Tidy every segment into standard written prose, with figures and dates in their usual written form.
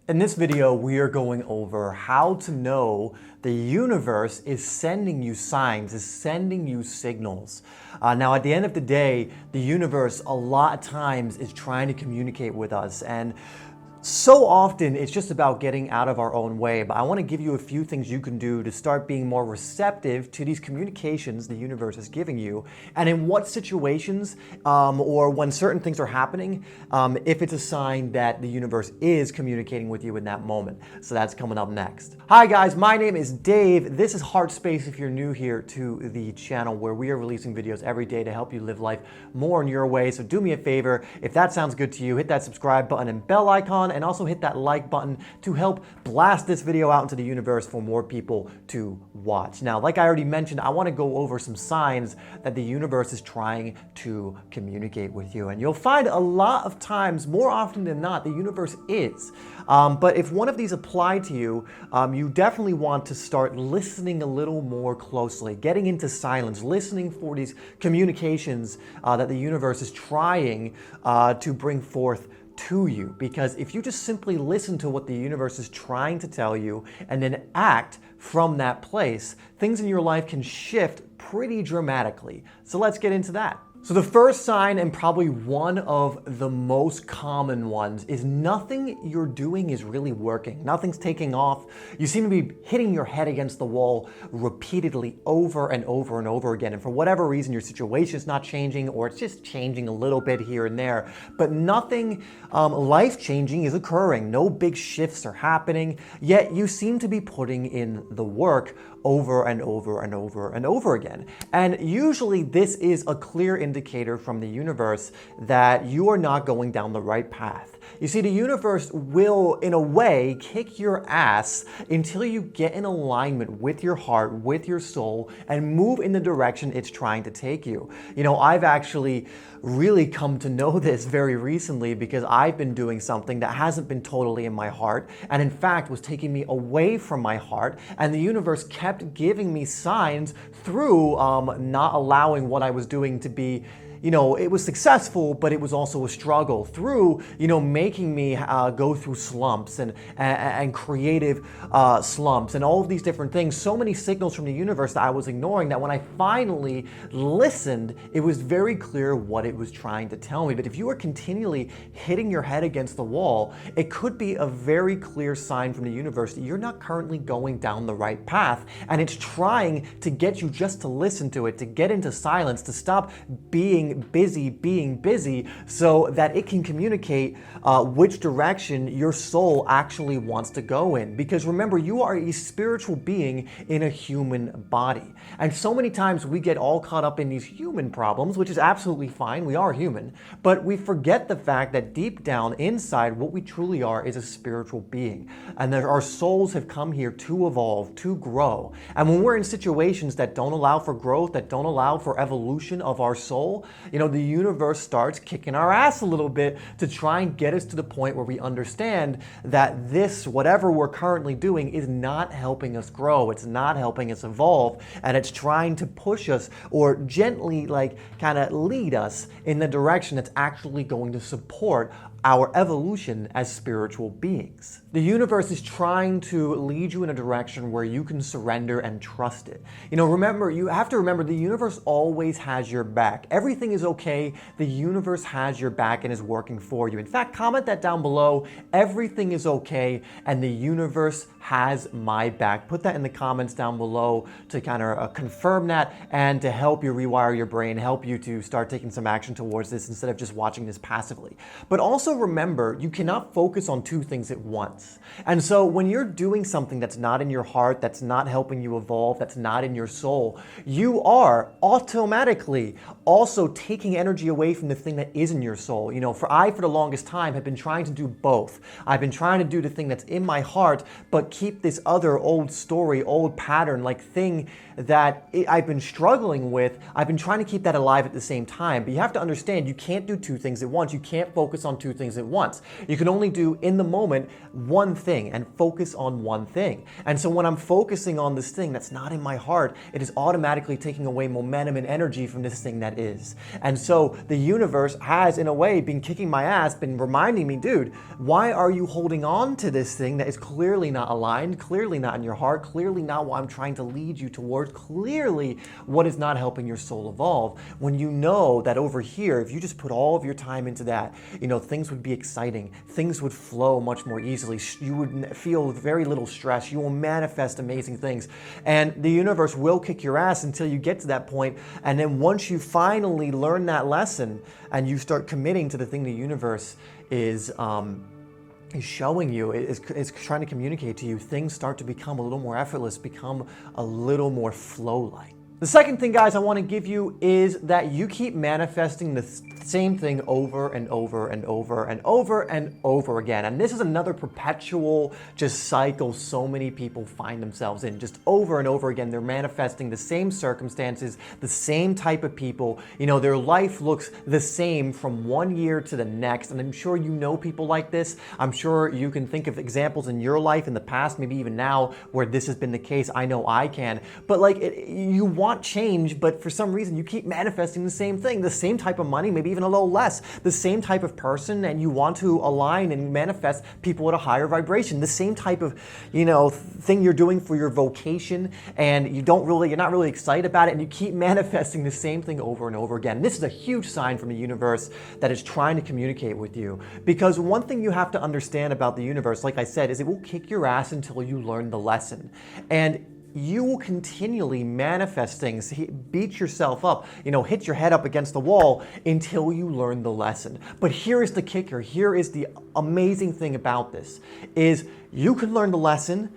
In this video, we are going over how to know the universe is sending you signs, is sending you signals. Now, at the end of the day, the universe a lot of times is trying to communicate with us, and so often it's just about getting out of our own way. But I want to give you a few things you can do to start being more receptive to these communications the universe is giving you, and in what situations or when certain things are happening, if it's a sign that the universe is communicating with you in that moment. So that's coming up next. Hi guys, my name is Dave. This is HeartSpace if you're new here to the channel, where we are releasing videos every day to help you live life more in your way. So do me a favor, if that sounds good to you, hit that subscribe button and bell icon, and also hit that like button to help blast this video out into the universe for more people to watch. Now, like I already mentioned, I want to go over some signs that the universe is trying to communicate with you. And you'll find a lot of times, more often than not, the universe is. But if one of these apply to you, you definitely want to start listening a little more closely, getting into silence, listening for these communications that the universe is trying to bring forth to you. Because if you just simply listen to what the universe is trying to tell you and then act from that place, things in your life can shift pretty dramatically. So let's get into that. So the first sign, and probably one of the most common ones, is nothing you're doing is really working. Nothing's taking off. You seem to be hitting your head against the wall repeatedly over and over and over again. And for whatever reason, your situation's not changing, or it's just changing a little bit here and there. But nothing life-changing is occurring. No big shifts are happening, yet you seem to be putting in the work over and over and over and over again. And usually this is a clear indicator from the universe that you are not going down the right path. You see, the universe will, in a way, kick your ass until you get in alignment with your heart, with your soul, and move in the direction it's trying to take you. You know, I've actually really come to know this very recently, because I've been doing something that hasn't been totally in my heart, and in fact was taking me away from my heart, and the universe kept giving me signs through not allowing what I was doing to be, you know, it was successful, but it was also a struggle, through, you know, making me go through slumps and creative slumps and all of these different things. So many signals from the universe that I was ignoring, that when I finally listened, it was very clear what it was trying to tell me. But if you are continually hitting your head against the wall, it could be a very clear sign from the universe that you're not currently going down the right path, and it's trying to get you just to listen to it, to get into silence, to stop being busy, so that it can communicate which direction your soul actually wants to go in. Because remember, you are a spiritual being in a human body. And so many times we get all caught up in these human problems, which is absolutely fine, we are human, but we forget the fact that deep down inside, what we truly are is a spiritual being. And that our souls have come here to evolve, to grow. And when we're in situations that don't allow for growth, that don't allow for evolution of our soul, you know, the universe starts kicking our ass a little bit to try and get us to the point where we understand that this, whatever we're currently doing, is not helping us grow. It's not helping us evolve, and it's trying to push us, or gently kind of lead us in the direction that's actually going to support our evolution as spiritual beings. The universe is trying to lead you in a direction where you can surrender and trust it. You know, remember, you have to remember, the universe always has your back. Everything is okay. The universe has your back and is working for you. In fact, comment that down below. Everything is okay, and the universe has my back. Put that in the comments down below to kind of confirm that, and to help you rewire your brain, help you to start taking some action towards this instead of just watching this passively. But also remember, you cannot focus on two things at once. And so when you're doing something that's not in your heart, that's not helping you evolve, that's not in your soul, you are automatically also taking energy away from the thing that is in your soul. You know, for the longest time, have been trying to do both. I've been trying to do the thing that's in my heart, but keep this other old story, old pattern, thing that I've been struggling with. I've been trying to keep that alive at the same time. But you have to understand, you can't do two things at once. You can't focus on two things at once. You can only do in the moment one thing and focus on one thing. And so when I'm focusing on this thing that's not in my heart, it is automatically taking away momentum and energy from this thing that is. And so the universe has, in a way, been kicking my ass, been reminding me, dude, why are you holding on to this thing that is clearly not aligned, clearly not in your heart, clearly not what I'm trying to lead you towards, clearly what is not helping your soul evolve, when you know that over here, if you just put all of your time into that, things would be exciting, things would flow much more easily, you would feel very little stress, you will manifest amazing things, and the universe will kick your ass until you get to that point. And then once you finally learn that lesson and you start committing to the thing the universe is showing you, is trying to communicate to you, things start to become a little more effortless, become a little more flow-like. The second thing, guys, I want to give you is that you keep manifesting the same thing over and over and over and over and over again. And this is another perpetual just cycle so many people find themselves in. Just over and over again, they're manifesting the same circumstances, the same type of people. Their life looks the same from one year to the next. And I'm sure you know people like this. I'm sure you can think of examples in your life in the past, maybe even now, where this has been the case. I know I can. But you want change, but for some reason you keep manifesting the same thing, the same type of money, maybe even a little less, the same type of person, and you want to align and manifest people at a higher vibration, the same type of thing you're doing for your vocation, and you're not really excited about it, and you keep manifesting the same thing over and over again. This is a huge sign from the universe that is trying to communicate with you, because one thing you have to understand about the universe, like I said, is it will kick your ass until you learn the lesson. And you will continually manifest things, beat yourself up, hit your head up against the wall until you learn the lesson. But here is the kicker, here is the amazing thing about this, is you can learn the lesson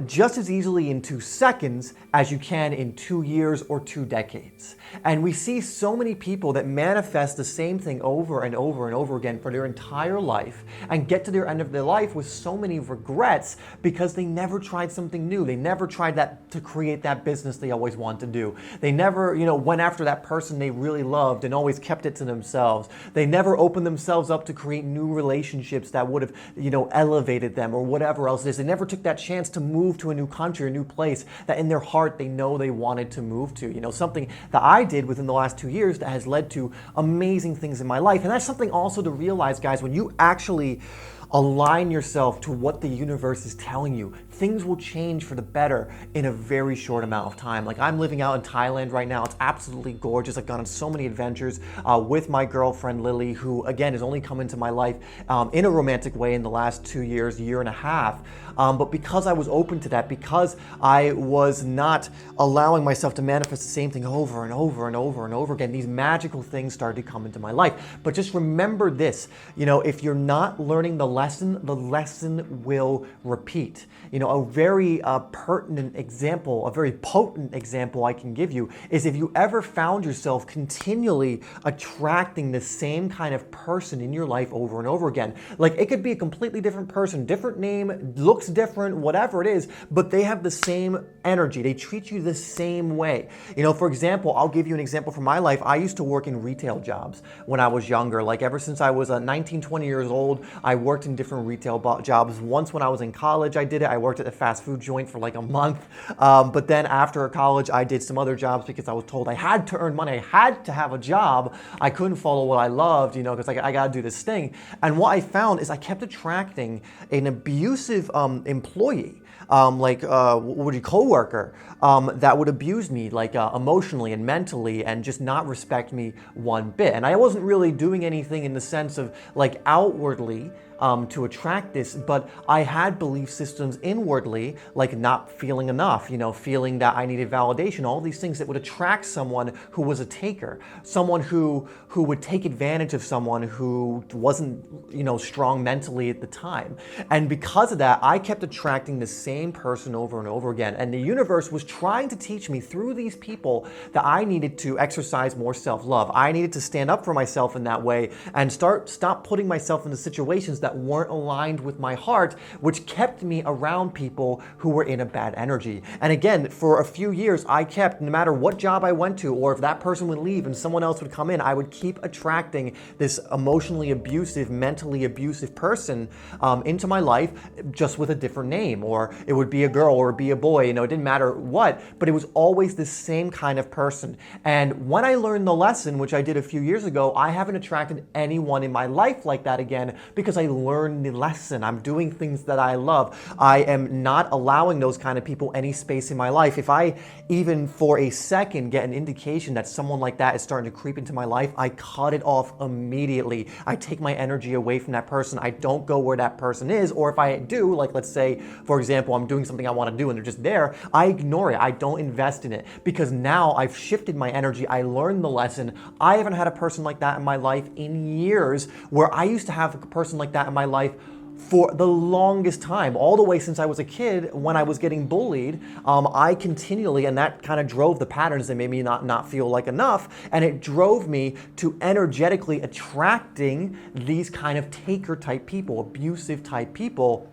just as easily in 2 seconds as you can in 2 years or 2 decades. And we see so many people that manifest the same thing over and over and over again for their entire life and get to their end of their life with so many regrets because they never tried something new. They never tried that to create that business they always wanted to do. They never, went after that person they really loved and always kept it to themselves. They never opened themselves up to create new relationships that would have, elevated them or whatever else it is. They never took that chance to move to a new country, a new place that in their heart they know they wanted to move to. Something that I did within the last 2 years that has led to amazing things in my life. And that's something also to realize, guys, when you actually align yourself to what the universe is telling you, things will change for the better in a very short amount of time. Like, I'm living out in Thailand right now. It's absolutely gorgeous. I've gone on so many adventures with my girlfriend Lily, who again has only come into my life in a romantic way in the last 2 years, year and a half. But because I was open to that, because I was not allowing myself to manifest the same thing over and over and over and over again, these magical things started to come into my life. But just remember this, if you're not learning the lesson will repeat. A very pertinent example, a very potent example I can give you is if you ever found yourself continually attracting the same kind of person in your life over and over again. Like, it could be a completely different person, different name, looks different, whatever it is, but they have the same energy. They treat you the same way. For example, I'll give you an example from my life. I used to work in retail jobs when I was younger. Like, ever since I was 19, 20 years old, I worked in different retail jobs. Once when I was in college, I did it. I worked at a fast food joint for like a month. But then after college, I did some other jobs because I was told I had to earn money. I had to have a job. I couldn't follow what I loved, because I got to do this thing. And what I found is I kept attracting an abusive employee. Coworker that would abuse me, emotionally and mentally, and just not respect me one bit. And I wasn't really doing anything in the sense of outwardly to attract this, but I had belief systems inwardly, like not feeling enough, feeling that I needed validation, all these things that would attract someone who was a taker, someone who would take advantage of someone who wasn't, strong mentally at the time. And because of that, I kept attracting the same person over and over again. And the universe was trying to teach me through these people that I needed to exercise more self-love. I needed to stand up for myself in that way and stop putting myself into situations that that weren't aligned with my heart, which kept me around people who were in a bad energy. And again, for a few years, I kept, no matter what job I went to, or if that person would leave and someone else would come in, I would keep attracting this emotionally abusive, mentally abusive person into my life, just with a different name. Or it would be a girl or be a boy, you know, it didn't matter what, but it was always the same kind of person. And when I learned the lesson, which I did a few years ago, I haven't attracted anyone in my life like that again, because I learned the lesson. I'm doing things that I love. I am not allowing those kind of people any space in my life. If I even for a second get an indication that someone like that is starting to creep into my life, I cut it off immediately. I take my energy away from that person. I don't go where that person is, or if I do, like let's say, for example, I'm doing something I want to do and they're just there, I ignore it. I don't invest in it, because now I've shifted my energy. I learned the lesson. I haven't had a person like that in my life in years, where I used to have a person like that in my life for the longest time, all the way since I was a kid when I was getting bullied. I continually, and that kind of drove the patterns that made me not feel like enough, and it drove me to energetically attracting these kind of taker type people, abusive type people.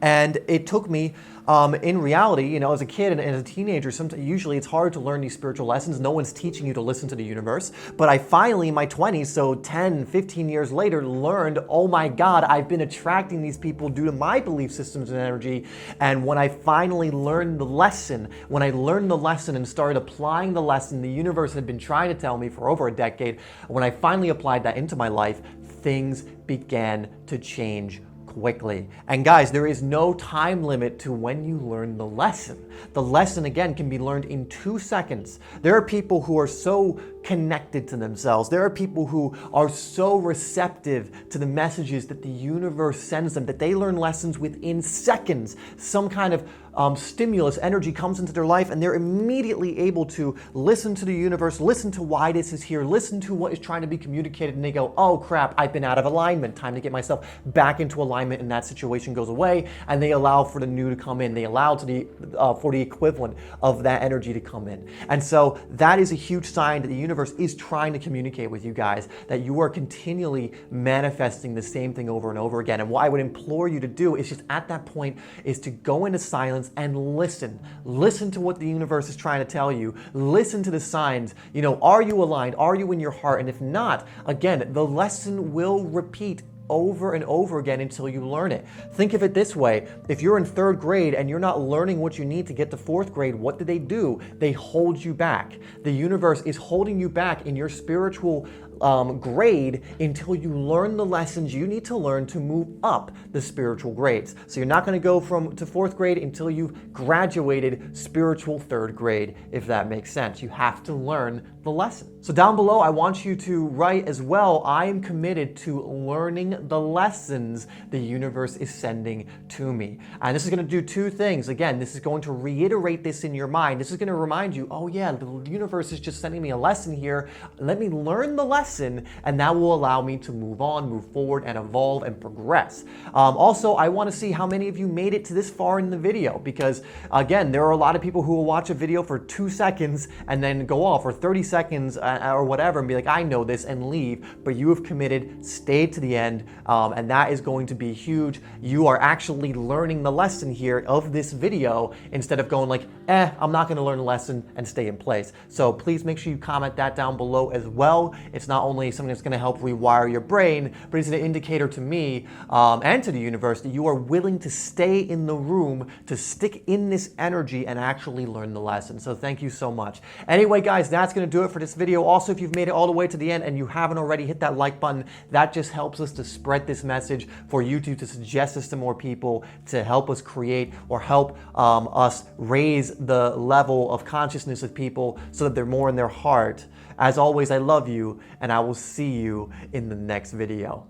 And it took me, in reality, you know, as a kid and as a teenager, usually it's hard to learn these spiritual lessons. No one's teaching you to listen to the universe. But I finally, in my 20s, so 10, 15 years later, learned, oh my God, I've been attracting these people due to my belief systems and energy. And when I finally learned the lesson, when I learned the lesson and started applying the lesson the universe had been trying to tell me for over a decade, when I finally applied that into my life, things began to change quickly. And guys, there is no time limit to when you learn the lesson. The lesson, again, can be learned in 2 seconds. There are people who are so connected to themselves. There are people who are so receptive to the messages that the universe sends them that they learn lessons within seconds. Some kind of stimulus, energy comes into their life, and they're immediately able to listen to the universe, listen to why this is here, listen to what is trying to be communicated, and they go, oh crap, I've been out of alignment, time to get myself back into alignment, and that situation goes away, and they allow for the new to come in. They allow for the equivalent of that energy to come in. And so that is a huge sign that the universe is trying to communicate with you guys, that you are continually manifesting the same thing over and over again. And what I would implore you to do is just at that point is to go into silence and listen. Listen to what the universe is trying to tell you. Listen to the signs. You know, are you aligned? Are you in your heart? And if not, again, the lesson will repeat over and over again until you learn it. Think of it this way. If you're in 3rd grade and you're not learning what you need to get to 4th grade, what do? They hold you back. The universe is holding you back in your spiritual grade until you learn the lessons you need to learn to move up the spiritual grades. So you're not going to go to 4th grade until you've graduated spiritual 3rd grade, if that makes sense. You have to learn the lesson. So down below, I want you to write as well, I am committed to learning the lessons the universe is sending to me. And this is going to do 2 things. Again, this is going to reiterate this in your mind. This is going to remind you, oh yeah, the universe is just sending me a lesson here. Let me learn the lesson, and that will allow me to move on, move forward, and evolve and progress. Also, I want to see how many of you made it to this far in the video, because again, there are a lot of people who will watch a video for 2 seconds and then go off, or 30 seconds or whatever, and be like, I know this, and leave. But you have committed, stayed to the end, and that is going to be huge. You are actually learning the lesson here of this video instead of going like, I'm not going to learn the lesson and stay in place. So please make sure you comment that down below as well. It's not only something that's going to help rewire your brain, but it's an indicator to me and to the universe that you are willing to stay in the room, to stick in this energy and actually learn the lesson. So thank you so much. Anyway, guys, that's going to do it for this video. Also, if you've made it all the way to the end and you haven't already, hit that like button. That just helps us to spread this message for YouTube, to suggest this to more people, to help us create or help us raise the level of consciousness of people so that they're more in their heart. As always, I love you, and I will see you in the next video.